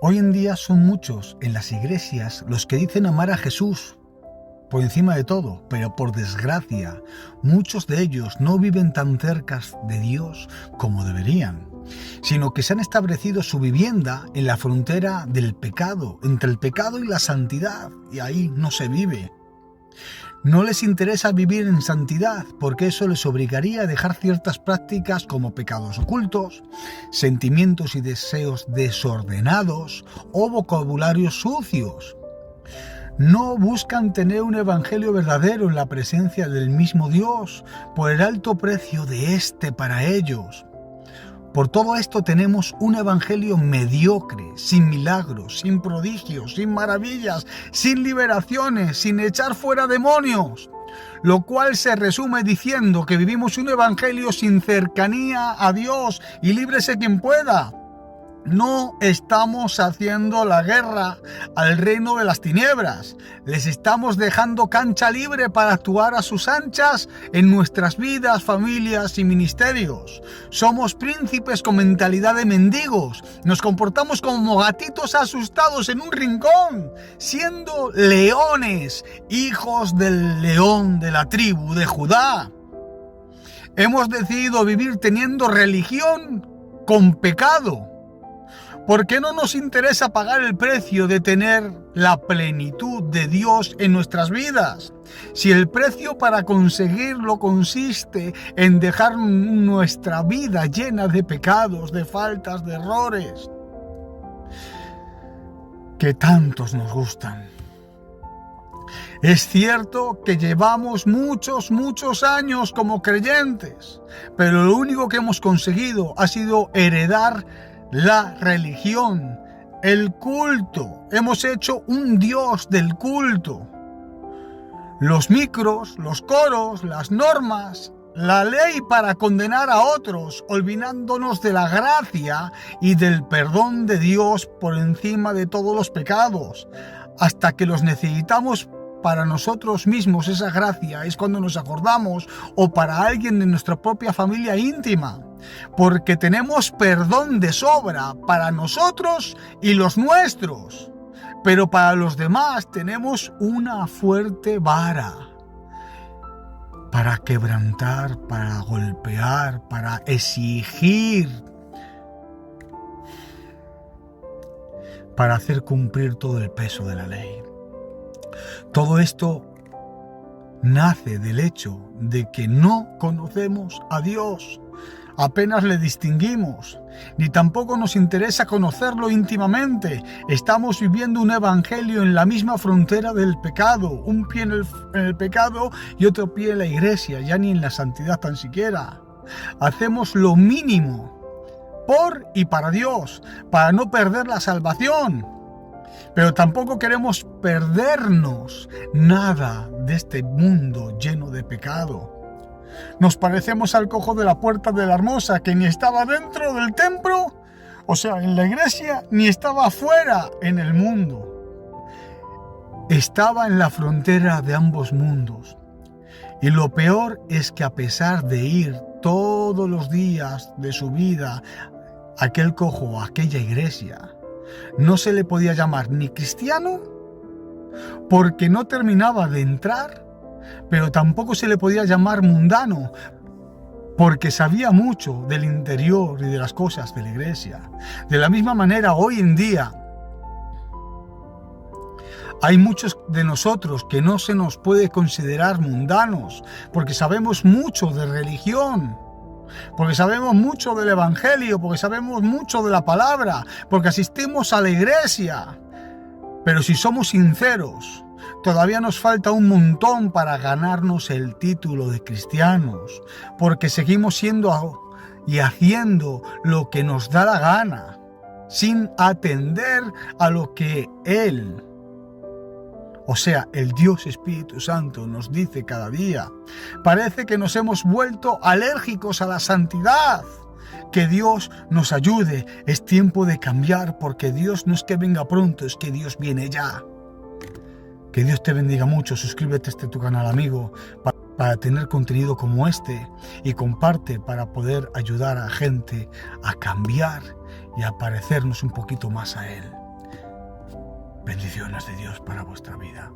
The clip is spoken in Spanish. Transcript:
Hoy en día son muchos en las iglesias los que dicen amar a Jesús por encima de todo, pero por desgracia, muchos de ellos no viven tan cerca de Dios como deberían, sino que se han establecido su vivienda en la frontera del pecado, entre el pecado y la santidad, y ahí no se vive. No les interesa vivir en santidad porque eso les obligaría a dejar ciertas prácticas como pecados ocultos, sentimientos y deseos desordenados o vocabularios sucios. No buscan tener un evangelio verdadero en la presencia del mismo Dios por el alto precio de este para ellos. Por todo esto tenemos un evangelio mediocre, sin milagros, sin prodigios, sin maravillas, sin liberaciones, sin echar fuera demonios, lo cual se resume diciendo que vivimos un evangelio sin cercanía a Dios y líbrese quien pueda. No estamos haciendo la guerra al reino de las tinieblas. Les estamos dejando cancha libre para actuar a sus anchas en nuestras vidas, familias y ministerios. Somos príncipes con mentalidad de mendigos. Nos comportamos como gatitos asustados en un rincón, siendo leones, hijos del león de la tribu de Judá. Hemos decidido vivir teniendo religión con pecado. ¿Por qué no nos interesa pagar el precio de tener la plenitud de Dios en nuestras vidas? Si el precio para conseguirlo consiste en dejar nuestra vida llena de pecados, de faltas, de errores, que tantos nos gustan. Es cierto que llevamos muchos años como creyentes, pero lo único que hemos conseguido ha sido heredar la religión, el culto. Hemos hecho un Dios del culto. Los micros, los coros, las normas, la ley para condenar a otros, olvidándonos de la gracia y del perdón de Dios por encima de todos los pecados. Hasta que los necesitamos para nosotros mismos, esa gracia es cuando nos acordamos, o para alguien de nuestra propia familia íntima, porque tenemos perdón de sobra para nosotros y los nuestros, pero para los demás tenemos una fuerte vara para quebrantar, para golpear, para exigir, para hacer cumplir todo el peso de la ley. Todo esto nace del hecho de que no conocemos a Dios, apenas le distinguimos, ni tampoco nos interesa conocerlo íntimamente. Estamos viviendo un evangelio en la misma frontera del pecado, un pie en el pecado y otro pie en la iglesia, ya ni en la santidad tan siquiera. Hacemos lo mínimo por y para Dios, para no perder la salvación. Pero tampoco queremos perdernos nada de este mundo lleno de pecado. Nos parecemos al cojo de la puerta de la Hermosa, que ni estaba dentro del templo, o sea, en la iglesia, ni estaba afuera en el mundo. Estaba en la frontera de ambos mundos. Y lo peor es que a pesar de ir todos los días de su vida aquel cojo a aquella iglesia, no se le podía llamar ni cristiano porque no terminaba de entrar, pero tampoco se le podía llamar mundano porque sabía mucho del interior y de las cosas de la iglesia. De la misma manera, hoy en día hay muchos de nosotros que no se nos puede considerar mundanos porque sabemos mucho de religión, porque sabemos mucho del evangelio, porque sabemos mucho de la palabra, porque asistimos a la iglesia. Pero si somos sinceros, todavía nos falta un montón para ganarnos el título de cristianos, porque seguimos siendo y haciendo lo que nos da la gana, sin atender a lo que Él, o sea, el Dios Espíritu Santo, nos dice cada día. Parece que nos hemos vuelto alérgicos a la santidad. Que Dios nos ayude. Es tiempo de cambiar, porque Dios no es que venga pronto, es que Dios viene ya. Que Dios te bendiga mucho. Suscríbete a este tu canal, amigo, para tener contenido como este, y comparte para poder ayudar a gente a cambiar y a parecernos un poquito más a Él. Bendiciones de Dios para vuestra vida.